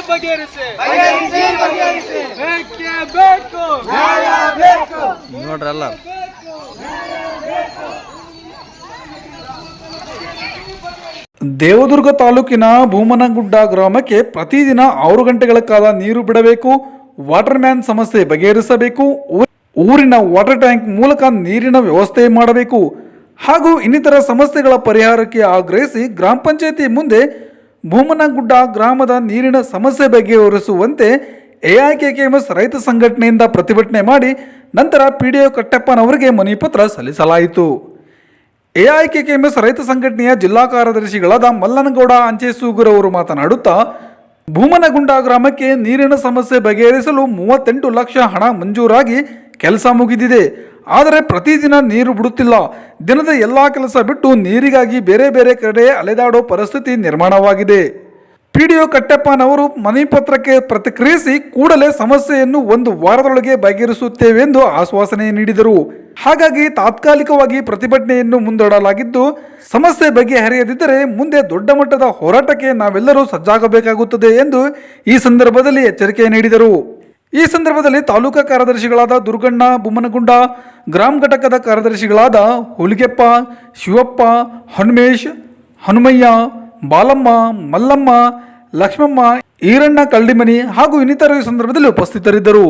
ಬಗೆಹರಿಸಿ ಬೇಕೇ ಬೇಕು ನೋಡ್ರಲ್ಲ. ದೇವದುರ್ಗ ತಾಲೂಕಿನ ಭೂಮನಗುಡ್ಡ ಗ್ರಾಮಕ್ಕೆ ಪ್ರತಿದಿನ 6 ಗಂಟೆಗಳ ಕಾಲ ನೀರು ಬಿಡಬೇಕು. ವಾಟರ್ ಮ್ಯಾನ್ ಸಮಸ್ಯೆ ಬಗೆಹರಿಸಬೇಕು. ಊರಿನ ವಾಟರ್ ಟ್ಯಾಂಕ್ ಮೂಲಕ ನೀರಿನ ವ್ಯವಸ್ಥೆ ಮಾಡಬೇಕು ಹಾಗೂ ಇನ್ನಿತರ ಸಮಸ್ಯೆಗಳ ಪರಿಹಾರಕ್ಕೆ ಆಗ್ರಹಿಸಿ ಗ್ರಾಮ ಪಂಚಾಯತಿ ಮುಂದೆ ಭೂಮನಗುಡ್ಡ ಗ್ರಾಮದ ನೀರಿನ ಸಮಸ್ಯೆ ಬಗೆಹರಿಸುವಂತೆ ಎಐಕೆಕೆಎಂಎಸ್ ರೈತ ಸಂಘಟನೆಯಿಂದ ಪ್ರತಿಭಟನೆ ಮಾಡಿ ನಂತರ ಪಿಡಿಒ ಕಟ್ಟಪ್ಪನವರಿಗೆ ಮನವಿ ಪತ್ರ ಸಲ್ಲಿಸಲಾಯಿತು. ಎಐಕೆಕೆಎಂಎಸ್ ರೈತ ಸಂಘಟನೆಯ ಜಿಲ್ಲಾ ಕಾರ್ಯದರ್ಶಿಗಳಾದ ಮಲ್ಲನಗೌಡ ಅಂಚೆಸೂಗೂರ್ ಅವರು ಮಾತನಾಡುತ್ತಾ, ಭೂಮನಗುಂಡ ಗ್ರಾಮಕ್ಕೆ ನೀರಿನ ಸಮಸ್ಯೆ ಬಗೆಹರಿಸಲು 38 ಲಕ್ಷ ಹಣ ಮಂಜೂರಾಗಿ ಕೆಲಸ ಮುಗಿದಿದೆ. ಆದರೆ ಪ್ರತಿದಿನ ನೀರು ಬಿಡುತ್ತಿಲ್ಲ. ದಿನದ ಎಲ್ಲ ಕೆಲಸ ಬಿಟ್ಟು ನೀರಿಗಾಗಿ ಬೇರೆ ಬೇರೆ ಕಡೆ ಅಲೆದಾಡೋ ಪರಿಸ್ಥಿತಿ ನಿರ್ಮಾಣವಾಗಿದೆ. ಪಿಡಿಒ ಕಟ್ಟಪ್ಪನವರು ಮನವಿ ಪತ್ರಕ್ಕೆ ಪ್ರತಿಕ್ರಿಯಿಸಿ ಕೂಡಲೇ ಸಮಸ್ಯೆಯನ್ನು 1 ವಾರದೊಳಗೆ ಬಗೆಹರಿಸುತ್ತೇವೆಂದು ಆಶ್ವಾಸನೆ ನೀಡಿದರು. ಹಾಗಾಗಿ ತಾತ್ಕಾಲಿಕವಾಗಿ ಪ್ರತಿಭಟನೆಯನ್ನು ಮುಂದೂಡಲಾಗಿದ್ದು, ಸಮಸ್ಯೆ ಬಗೆಹರಿಯದಿದ್ದರೆ ಮುಂದೆ ದೊಡ್ಡ ಮಟ್ಟದ ಹೋರಾಟಕ್ಕೆ ನಾವೆಲ್ಲರೂ ಸಜ್ಜಾಗಬೇಕಾಗುತ್ತದೆ ಎಂದು ಈ ಸಂದರ್ಭದಲ್ಲಿ ಎಚ್ಚರಿಕೆ ನೀಡಿದರು. ಈ ಸಂದರ್ಭದಲ್ಲಿ ತಾಲೂಕಾ ಕಾರ್ಯದರ್ಶಿಗಳಾದ ದುರ್ಗಣ್ಣ ಭೂಮನಗುಂಡ, ಗ್ರಾಮ ಘಟಕದ ಕಾರ್ಯದರ್ಶಿಗಳಾದ ಹುಲಿಗೆಪ್ಪ, ಶಿವಪ್ಪ, ಹನುಮೇಶ್, ಹನುಮಯ್ಯ, ಬಾಲಮ್ಮ, ಮಲ್ಲಮ್ಮ, ಲಕ್ಷ್ಮಮ್ಮ, ಈರಣ್ಣ ಕಳ್ಳಿಮನಿ ಹಾಗೂ ಇನ್ನಿತರರು ಈ ಸಂದರ್ಭದಲ್ಲಿ ಉಪಸ್ಥಿತರಿದ್ದರು.